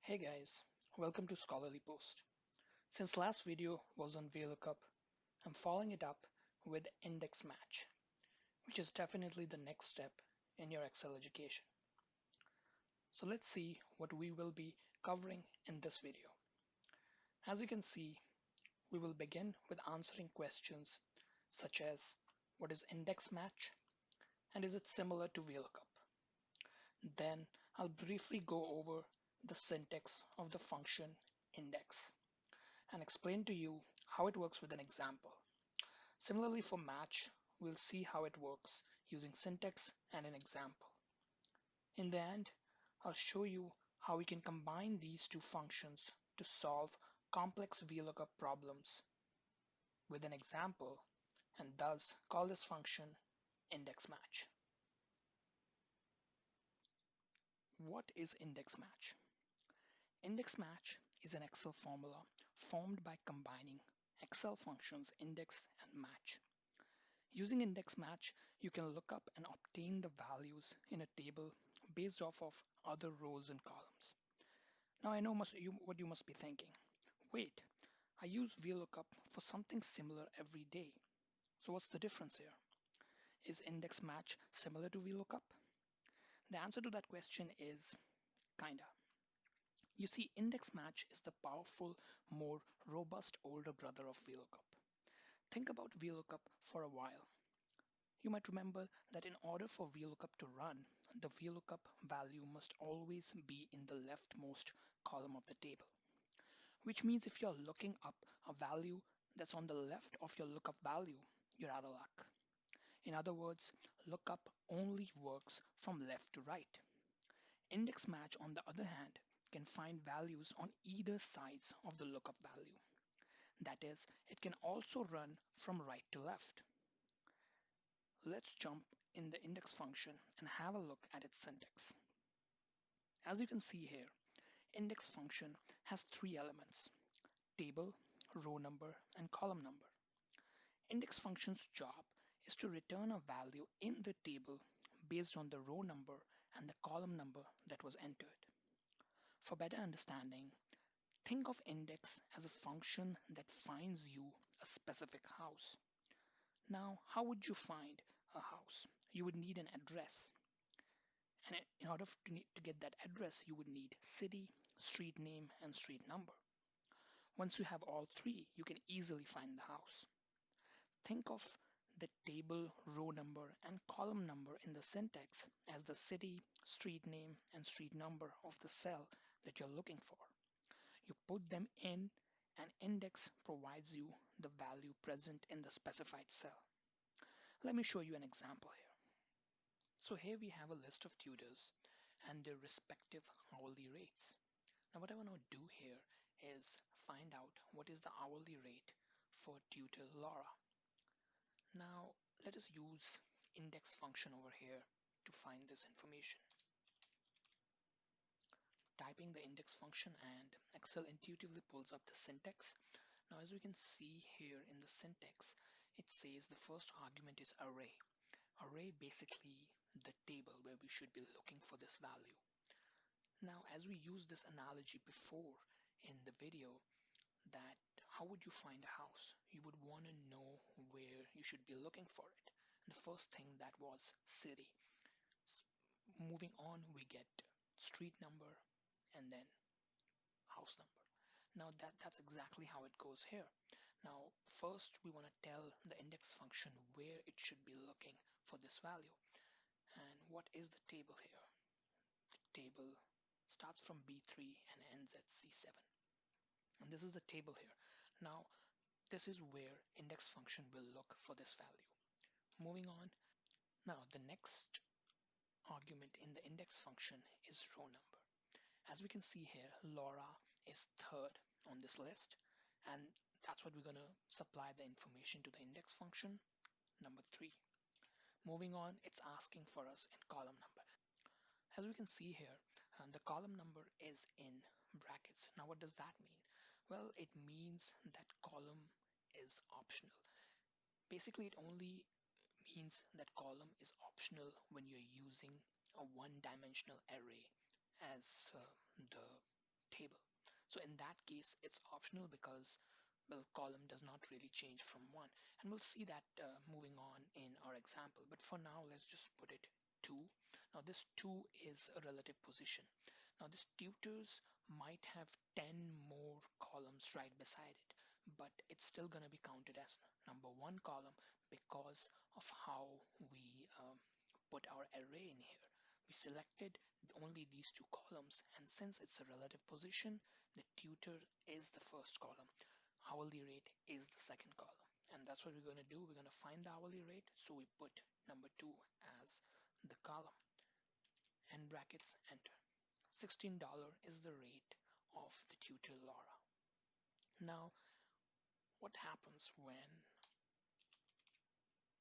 Hey guys, welcome to Scholarly Post. Since last video was on VLOOKUP, I'm following it up with index match, which is definitely the next step in your Excel education. So let's see what we will be covering in this video. As you can see, we will begin with answering questions such as what is index match and is it similar to VLOOKUP? Then I'll briefly go over the syntax of the function index and explain to you how it works with an example. Similarly for match, we'll see how it works using syntax and an example. In the end, I'll show you how we can combine these two functions to solve complex VLOOKUP problems with an example and thus call this function index match. What is index match? Index match is an Excel formula formed by combining Excel functions index and match. Using index match, you can look up and obtain the values in a table based off of other rows and columns. Now I know what you must be thinking. Wait, I use VLOOKUP for something similar every day. So what's the difference here? Is index match similar to VLOOKUP? The answer to that question is kinda. You see, index match is the powerful, more robust older brother of VLOOKUP. Think about VLOOKUP for a while. You might remember that in order for VLOOKUP to run, the VLOOKUP value must always be in the leftmost column of the table. Which means if you're looking up a value that's on the left of your lookup value, you're out of luck. In other words, lookup only works from left to right. Index match, on the other hand, can find values on either sides of the lookup value. That is, it can also run from right to left. Let's jump in the index function and have a look at its syntax. As you can see here, index function has three elements: table, row number, and column number. Index function's job is to return a value in the table based on the row number and the column number that was entered. For better understanding, think of index as a function that finds you a specific house. Now, how would you find a house? You would need an address. And in order to get that address, you would need city, street name, and street number. Once you have all three, you can easily find the house. Think of the table, row number, and column number in the syntax as the city, street name, and street number of the cell that you're looking for. You put them in, and index provides you the value present in the specified cell. Let me show you an example here. So here we have a list of tutors and their respective hourly rates. Now what I want to do here is find out what is the hourly rate for tutor Laura. Now let us use index function over here to find this information. Typing the index function and Excel intuitively pulls up the syntax. Now as we can see here in the syntax, it says the first argument is array. Array basically the table where we should be looking for this value. Now as we used this analogy before in the video, that how would you find a house? You would want to know where you should be looking for it. And the first thing that was city. Moving on, we get street number and then house number. Now that's exactly how it goes here. Now first we want to tell the index function where it should be looking for this value. And what is the table here? The table starts from B3 and ends at C7. And this is the table here. Now this is where index function will look for this value. Moving on. Now the next argument in the index function is row number. As we can see here, Laura is third on this list, and that's what we're going to supply the information to the index function, number 3. Moving on, it's asking for us in column number. As we can see here, the column number is in brackets. Now what does that mean? Well, it means that column is optional. Basically, it only means that column is optional when you're using a one-dimensional array as the table. So in that case, it's optional because, well, column does not really change from one. And we'll see that moving on in our example. But for now, let's just put it 2. Now this 2 is a relative position. Now this tutors might have 10 more columns right beside it, but it's still going to be counted as number 1 column because of how we put our array in here. We selected only these 2 columns, and since it's a relative position, the tutor is the first column. Hourly rate is the second column. And that's what we're going to do. We're going to find the hourly rate. So we put number 2 as the column and brackets, enter. $16 is the rate of the tutor Laura. Now, what happens when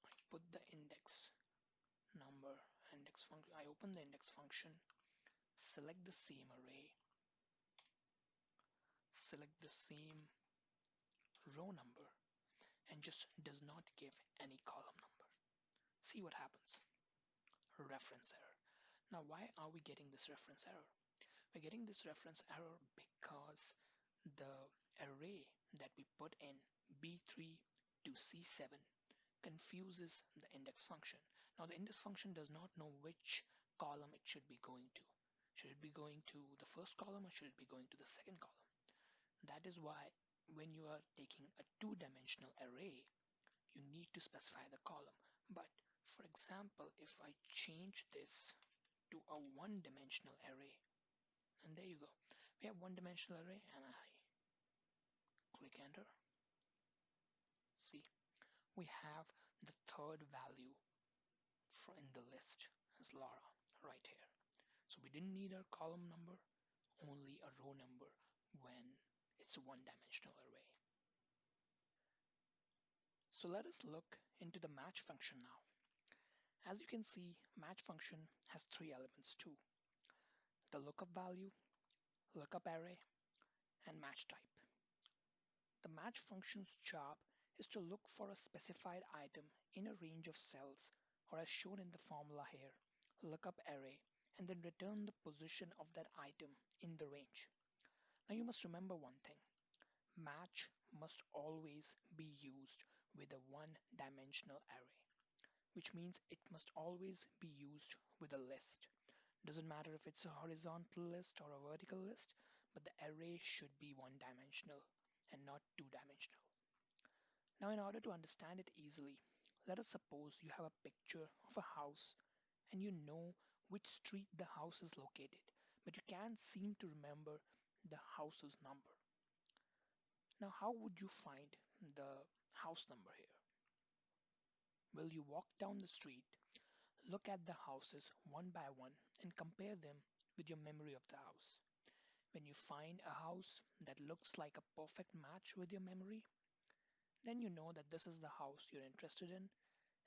I put the index number, index function, I open the index function, select the same array, select the same row number, and just does not give any column number. See what happens. Reference error. Now, why are we getting this reference error? We're getting this reference error because the array that we put in B3 to C7 confuses the index function. Now the index function does not know which column it should be going to. Should it be going to the first column or should it be going to the second column? That is why when you are taking a two-dimensional array, you need to specify the column. But for example, if I change this to a one-dimensional array, and there you go, we have one-dimensional array, and I click enter. See, we have the third value in the list as Laura right here. So we didn't need a column number, only a row number when it's a one-dimensional array. So let us look into the match function now. As you can see, match function has 3 elements too: the lookup value, lookup array, and match type. The match function's job is to look for a specified item in a range of cells, or as shown in the formula here, lookup array, and then return the position of that item in the range. Now you must remember one thing: match must always be used with a one-dimensional array, which means it must always be used with a list. Doesn't matter if it's a horizontal list or a vertical list, but the array should be one-dimensional and not two-dimensional. Now, in order to understand it easily, let us suppose you have a picture of a house and you know which street the house is located, but you can't seem to remember the house's number. Now, how would you find the house number here? Well, you walk down the street, look at the houses one by one, and compare them with your memory of the house. When you find a house that looks like a perfect match with your memory, then you know that this is the house you're interested in,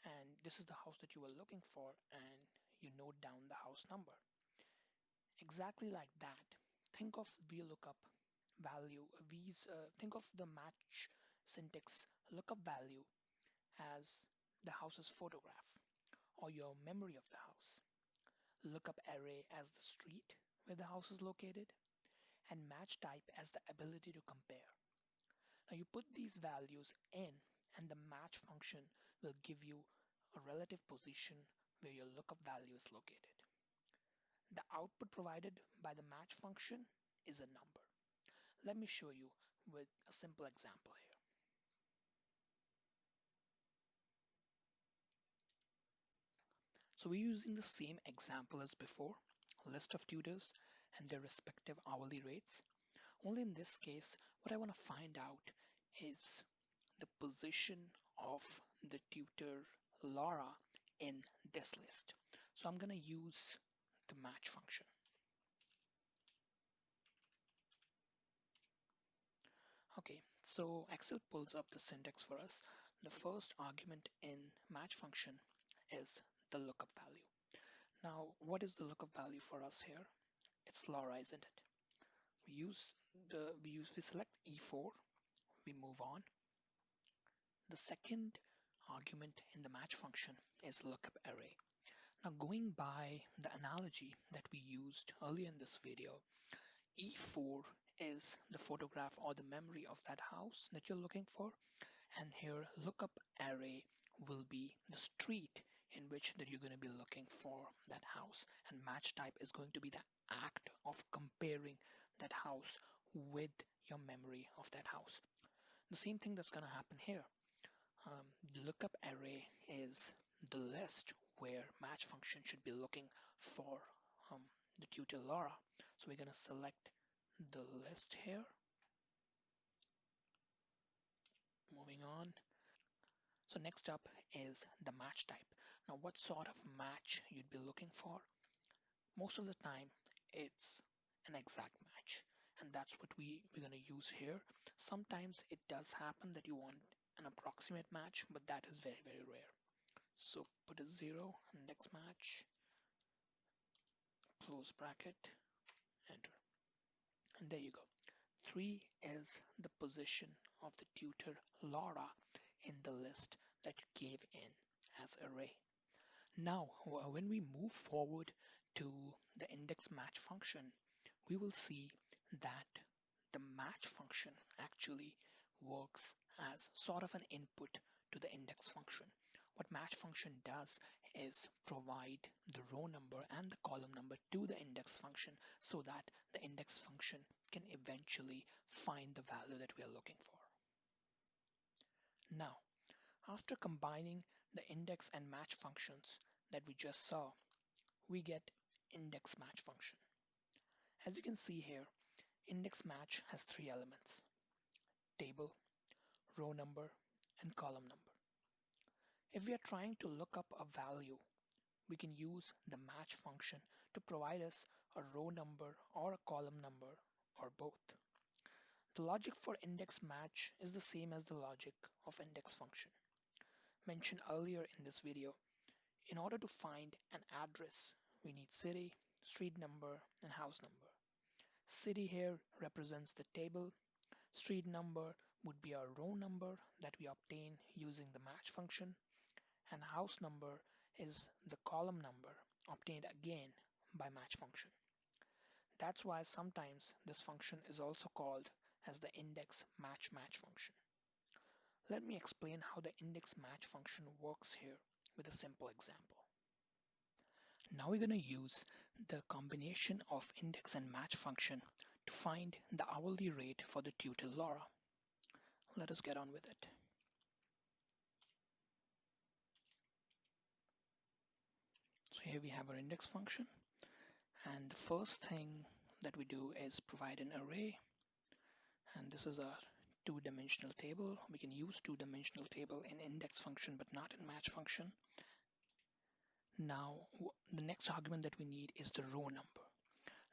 and this is the house that you were looking for, and you note down the house number. Exactly like that, think of VLOOKUP value, think of the match syntax lookup value as the house's photograph or your memory of the house, lookup array as the street where the house is located, and match type as the ability to compare. Now you put these values in, and the match function will give you a relative position where your lookup value is located. The output provided by the match function is a number. Let me show you with a simple example here. So we're using the same example as before, a list of tutors and their respective hourly rates. Only in this case, what I want to find out is the position of the tutor Laura in this list. So I'm going to use the match function. Okay, so Excel pulls up the syntax for us. The first argument in match function is the lookup value. Now, what is the lookup value for us here? It's Laura, isn't it? We select E4, we move on. The second argument in the match function is lookup array. Now, going by the analogy that we used earlier in this video, E4 is the photograph or the memory of that house that you're looking for, and here lookup array will be the street in which that you're going to be looking for that house, and match type is going to be the act of comparing that house with your memory of that house. The same thing that's going to happen here. Lookup array is the list where match function should be looking for um, the tutor Laura. So we're going to select the list here. Moving on. So next up is the match type. Now what sort of match you'd be looking for? Most of the time it's an exact match, and that's what we're going to use here. Sometimes it does happen that you want an approximate match, but that is very, very rare. So put a 0, index match, close bracket, enter. And there you go. 3 is the position of the tutor Laura in the list that you gave in as array. Now, when we move forward to the index match function, we will see that the match function actually works as sort of an input to the index function. What match function does is provide the row number and the column number to the index function so that the index function can eventually find the value that we are looking for. Now, after combining the index and match functions that we just saw, we get index match function. As you can see here, index match has 3 elements: table, row number, and column number. If we are trying to look up a value, we can use the match function to provide us a row number or a column number or both. The logic for index match is the same as the logic of index function. Mentioned earlier in this video, in order to find an address, we need city, street number, and house number. City here represents the table. Street number would be our row number that we obtain using the match function, and house number is the column number obtained again by match function. That's why sometimes this function is also called as the index match function. Let me explain how the index match function works here with a simple example. Now we're going to use the combination of index and match function to find the hourly rate for the tutor Laura. Let us get on with it. So here we have our index function, and the first thing that we do is provide an array, and this is a two-dimensional table. We can use two-dimensional table in index function but not in match function. Now the next argument that we need is the row number.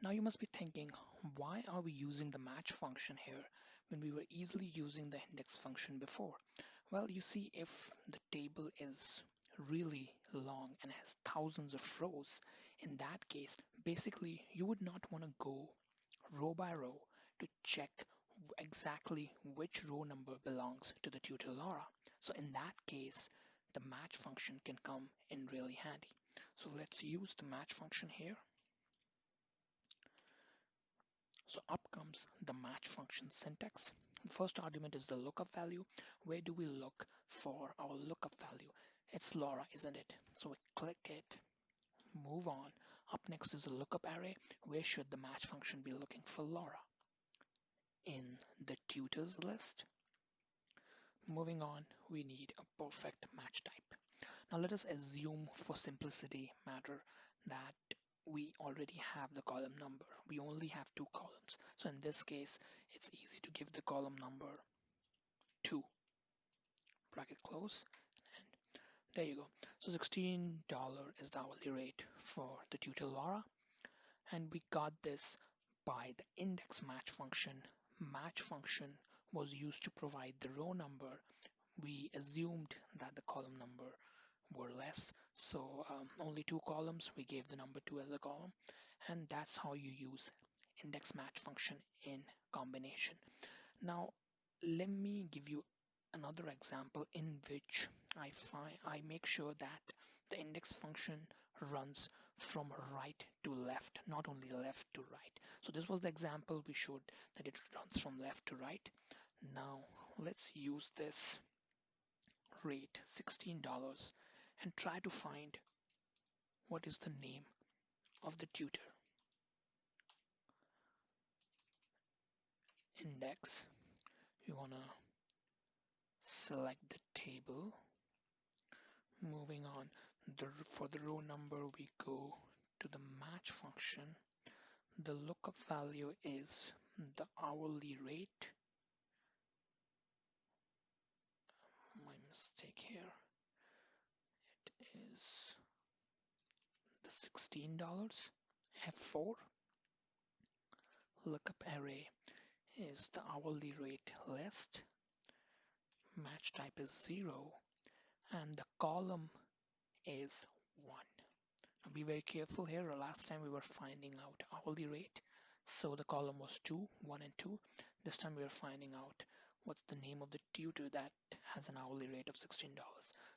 Now you must be thinking, why are we using the match function here when we were easily using the index function before? Well, you see, if the table is really long and has thousands of rows, in that case, basically you would not want to go row by row to check exactly which row number belongs to the tutor Laura. So in that case, the match function can come in really handy. So let's use the match function here. So up comes the match function syntax. The first argument is the lookup value. Where do we look for our lookup value? It's Laura, isn't it? So we click it, move on. Up next is the lookup array. Where should the match function be looking for Laura? In the tutors list. Moving on, we need a perfect match type. Now let us assume for simplicity matter that we already have the column number. We only have 2 columns. So in this case, it's easy to give the column number 2, bracket close, and there you go. So $16 is the hourly rate for the tutor Laura, and we got this by the index match function. Match function was used to provide the row number. We assumed that the column number were less, so only 2 columns, we gave the number 2 as a column, and that's how you use index match function in combination. Now let me give you another example in which I make sure that the index function runs from right to left, not only left to right. So this was the example we showed, that it runs from left to right. Now let's use this rate, $16, and try to find what is the name of the tutor. Index, you want to select the table. Moving on, for the row number, we go to the match function. The lookup value is the hourly rate. My mistake here. It is the $16. F4. Lookup array is the hourly rate list. Match type is 0. And the column is 1. Now be very careful here. Last time we were finding out hourly rate, so the column was 2, 1 and 2. This time we are finding out what's the name of the tutor that has an hourly rate of $16.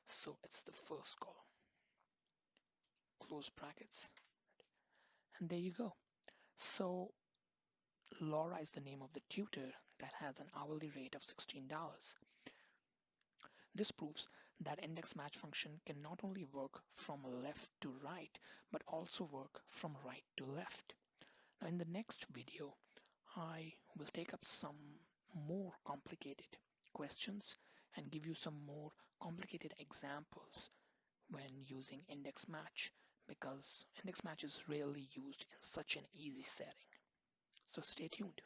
So it's the first column. Close brackets. And there you go. So Laura is the name of the tutor that has an hourly rate of $16. This proves that index match function can not only work from left to right, but also work from right to left. Now in the next video, I will take up some more complicated questions and give you some more complicated examples when using index match, because index match is rarely used in such an easy setting. So stay tuned.